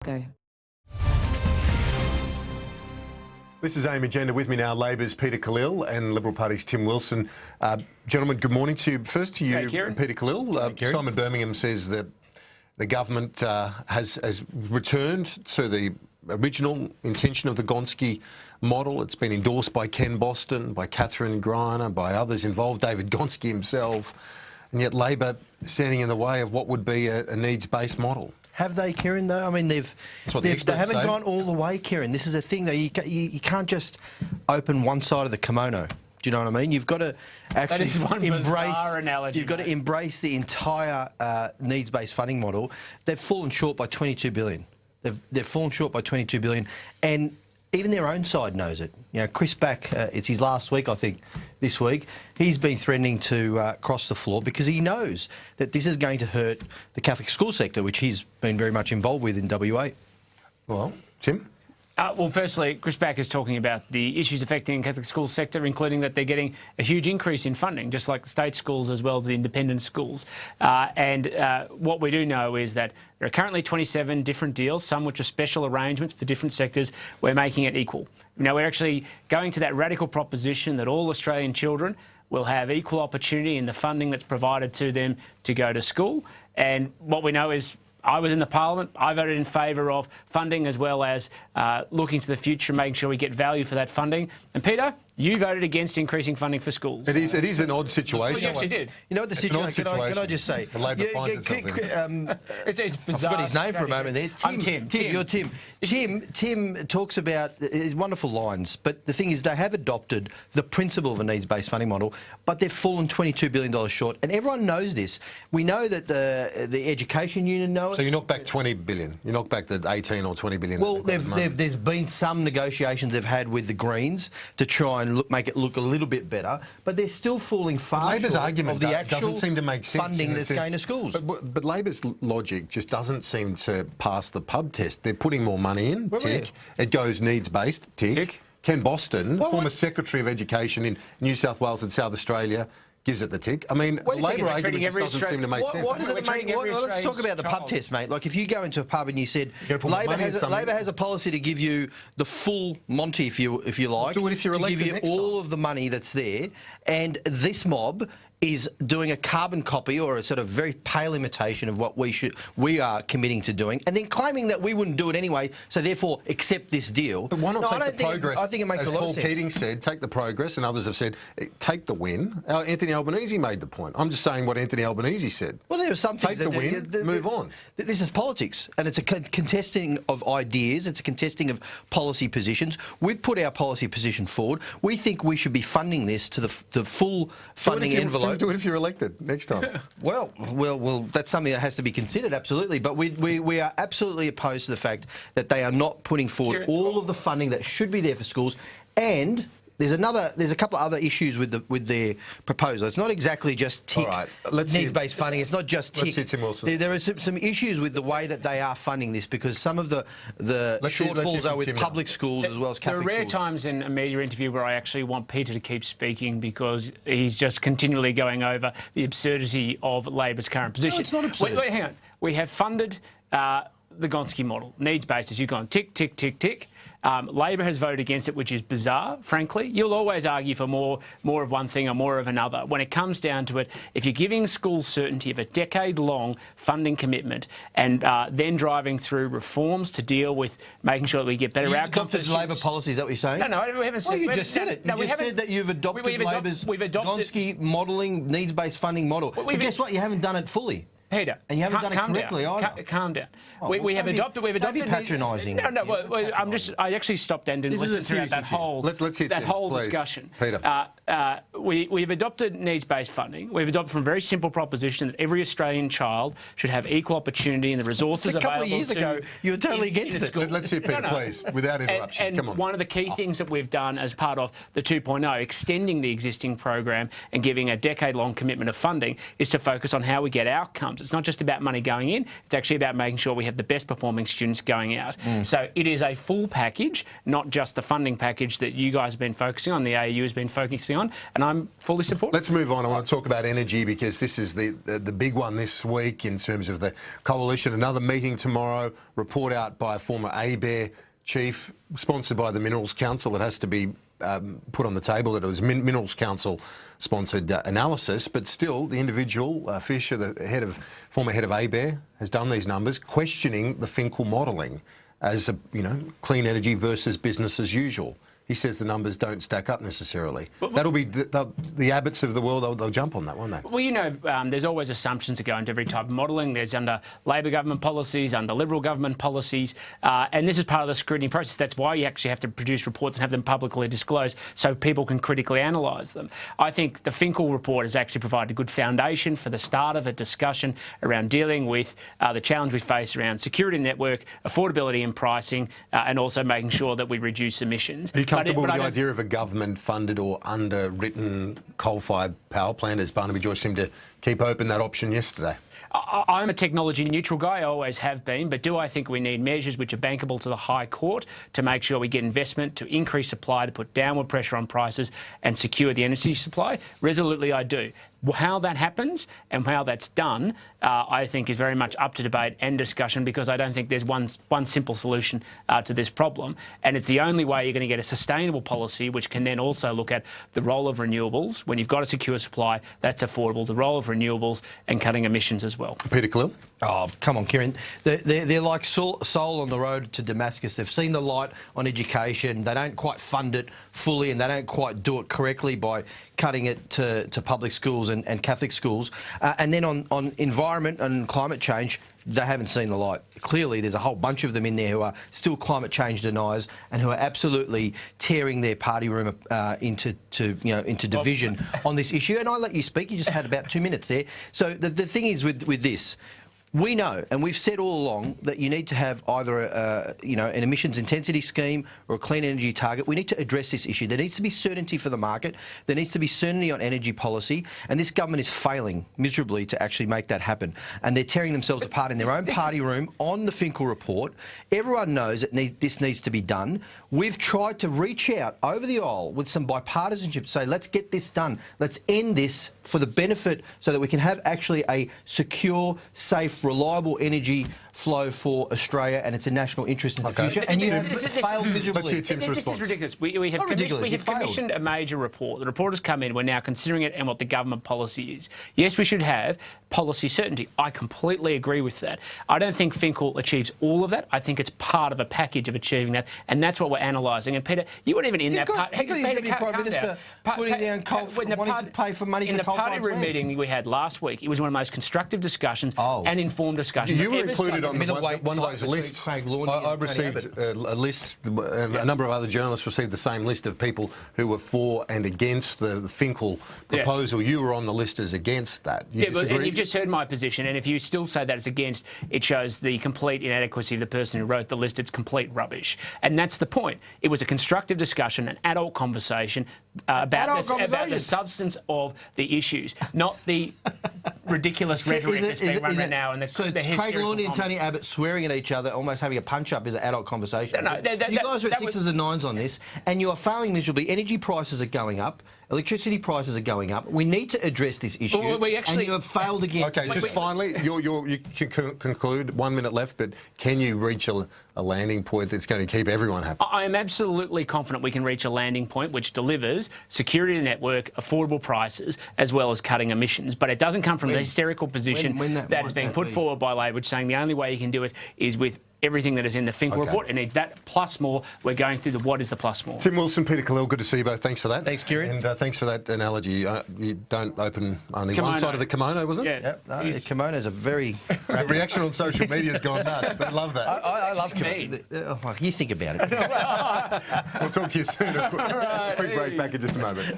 Go. This is AIM Agenda. With me now, Labor's Peter Khalil and Liberal Party's Tim Wilson. Gentlemen, good morning to you. First to you, Peter Khalil. Simon Birmingham says that the government has returned to the original intention of the Gonski model. It's been endorsed by Ken Boston, by Catherine Greiner, by others involved, David Gonski himself, and yet Labor standing in the way of what would be a needs-based model. Have they, Kieran, though? I mean, they haven't gone all the way, Kieran. This is a thing, though. You can't just open one side of the kimono. Do you know what I mean? You've got to actually embrace the entire needs-based funding model. They've fallen short by $22 billion. They've fallen short by $22 billion, and even their own side knows it. You know, Chris Back, it's his last week, I think, this week. He's been threatening to cross the floor because he knows that this is going to hurt the Catholic school sector, which he's been very much involved with in WA. Well, Tim? Well, firstly, Chris Back is talking about the issues affecting the Catholic school sector, including that they're getting a huge increase in funding, just like the state schools as well as the independent schools. What we do know is that there are currently 27 different deals, some which are special arrangements for different sectors. We're making it equal. Now, we're actually going to that radical proposition that all Australian children will have equal opportunity in the funding that's provided to them to go to school. And what we know is I was in the Parliament. I voted in favour of funding as well as looking to the future, making sure we get value for that funding. And Peter, you voted against increasing funding for schools. It is an odd situation. Well, you actually did. You know what the situation? Can I just say? The Labor finds itself it's bizarre. I forgot his name for a moment there. Tim. You're Tim. Tim talks about his wonderful lines, but the thing is they have adopted the principle of a needs-based funding model, but they've fallen $22 billion short, and everyone knows this. We know that the education union know it. So you knock back $20 billion. You knock back the 18 or $20 billion. Well, there's been some negotiations they've had with the Greens to try and make it look a little bit better, but they're still falling far Labor's short argument of the actual doesn't seem to make sense funding that's going to schools. But Labor's logic just doesn't seem to pass the pub test. They're putting more money in, tick. It goes needs-based, tick. Ken Boston, former Secretary of Education in New South Wales and South Australia, gives it the tick. I mean, the Labor argument just doesn't seem to make sense. Let's talk about the pub test, mate. Like, if you go into a pub and you said, Labor has a policy to give you the full Monty, if you like, do it if you're elected to give you all of the money that's there, and this mob is doing a carbon copy or a sort of very pale imitation of what we are committing to doing, and then claiming that we wouldn't do it anyway, so therefore accept this deal. But why not take the progress? I think it makes a lot of sense. As Paul Keating said, take the progress, and others have said, take the win. Anthony Albanese made the point. I'm just saying what Anthony Albanese said. Well, there are some things. Take the win, move on. This is politics, and it's a contesting of ideas. It's a contesting of policy positions. We've put our policy position forward. We think we should be funding this to the full funding envelope. Do it if you're elected next time. Well, that's something that has to be considered, absolutely. But we are absolutely opposed to the fact that they are not putting forward all of the funding that should be there for schools. And there's a couple of other issues with their proposal. It's not exactly just tick needs-based funding. It's not just tick. There are some issues with the way that they are funding this, because some of the shortfalls are with public schools as well as Catholic schools. There are rare times in a media interview where I actually want Peter to keep speaking, because he's just continually going over the absurdity of Labor's current position. No, it's not absurd. Wait, hang on. We have funded the Gonski model, needs-based, as you've gone tick, tick, tick, tick. Labor has voted against it, which is bizarre, frankly. You'll always argue for more of one thing or more of another. When it comes down to it, if you're giving schools certainty of a decade-long funding commitment and then driving through reforms to deal with making sure that we get better outcomes... You've adopted Labor policy, is that what you're saying? No, we haven't said... Well, you just said it. You just said that you've adopted Labor's Gonski modelling, needs-based funding model. But guess what? You haven't done it fully. Peter, and you haven't done it correctly either. Calm down. Oh, we have adopted. Don't be patronising. No. I actually stopped and didn't listen throughout that whole discussion. Peter. We've adopted needs-based funding. We've adopted from a very simple proposition that every Australian child should have equal opportunity in the resources available. A couple of years ago, you were totally against it. Let's hear Peter, please, without interruption. Come on. One of the key things that we've done as part of the 2.0, extending the existing program and giving a decade-long commitment of funding, is to focus on how we get outcomes. outcomes. It's not just about money going in, it's actually about making sure we have the best performing students going out. So it is a full package, not just the funding package that you guys have been focusing on, the AU has been focusing on, and I'm fully supportive. Let's move on. I want to talk about energy because this is the big one this week in terms of the coalition. Another meeting tomorrow, report out by a former ABARE chief, sponsored by the Minerals Council. It has to be put on the table that it was Minerals Council sponsored analysis, but still the individual, Fisher, the former head of ABARE, has done these numbers, questioning the Finkel modelling as clean energy versus business as usual. He says the numbers don't stack up necessarily. That'll be the Abbotts of the world. They'll jump on that, won't they? Well, there's always assumptions that go into every type of modelling. There's under Labor government policies, under Liberal government policies, and this is part of the scrutiny process. That's why you actually have to produce reports and have them publicly disclosed so people can critically analyse them. I think the Finkel report has actually provided a good foundation for the start of a discussion around dealing with the challenge we face around security network, affordability and pricing, and also making sure that we reduce emissions. Comfortable with the idea of a government-funded or underwritten coal-fired power plant, as Barnaby Joyce seemed to keep open that option yesterday? I'm a technology-neutral guy, I always have been, but do I think we need measures which are bankable to the High Court to make sure we get investment, to increase supply, to put downward pressure on prices and secure the energy supply? Resolutely, I do. How that happens and how that's done, I think is very much up to debate and discussion, because I don't think there's one simple solution to this problem. And it's the only way you're going to get a sustainable policy which can then also look at the role of renewables. When you've got a secure supply, that's affordable, the role of renewables and cutting emissions as well. Peter Khalil? Oh, come on, Kieran. They're like Saul on the road to Damascus. They've seen the light on education. They don't quite fund it fully, and they don't quite do it correctly by cutting it to public schools and Catholic schools. And then on environment and climate change, they haven't seen the light. Clearly, there's a whole bunch of them in there who are still climate change deniers and who are absolutely tearing their party room into division on this issue. And I'll let you speak. You just had about 2 minutes there. So the thing is with this, we know, and we've said all along, that you need to have either an emissions intensity scheme or a clean energy target. We need to address this issue. There needs to be certainty for the market. There needs to be certainty on energy policy, and this government is failing miserably to actually make that happen. And they're tearing themselves apart in their own party room on the Finkel report. Everyone knows that this needs to be done. We've tried to reach out over the aisle with some bipartisanship to say, let's get this done. Let's end this for the benefit so that we can have actually a secure, safe, reliable energy flow for Australia, and it's a national interest in the future. And you have failed miserably. Let's hear Tim's response. This is ridiculous. We have commissioned a major report. The report has come in. We're now considering it and what the government policy is. Yes, we should have policy certainty. I completely agree with that. I don't think Finkel achieves all of that. I think it's part of a package of achieving that, and that's what we're analysing. And Peter, you weren't even in that part. You've got your Deputy Prime Minister putting down coal, wanting to pay for money for coal-fired plants. In the party room meeting we had last week, it was one of the most constructive discussions and informed discussions. You were included on one of those lists. I received a list, and a number of other journalists received the same list of people who were for and against the Finkel proposal. You were on the list as against that. And you've just heard my position, and if you still say that it's against, it shows the complete inadequacy of the person who wrote the list. It's complete rubbish. And that's the point. It was a constructive discussion, an adult conversation about the substance of the issues, not the ridiculous rhetoric that's being run right now. And so Craig Lawney and Tony Abbott swearing at each other, almost having a punch-up, is an adult conversation. No, you guys are at sixes and nines on this, and you are failing miserably. Energy prices are going up. Electricity prices are going up. We need to address this issue, and you have failed again. Okay, finally, you can conclude. 1 minute left, but can you reach a landing point that's going to keep everyone happy? I am absolutely confident we can reach a landing point which delivers security of the network, affordable prices, as well as cutting emissions. But it doesn't come from the hysterical position that is being put forward by Labor, which is saying the only way you can do it is with everything that is in the Finkel report. It needs that plus more. We're going through what is the plus more. Tim Wilson, Peter Khalil, good to see you both. Thanks for that. Thanks, Kieran. And thanks for that analogy. You don't open only one side of the kimono, was it? Yeah. Yep. No, the kimono's a very... The reaction on social media has gone nuts. They love that. I love kimono. You think about it. We'll talk to you soon. A quick break back in just a moment.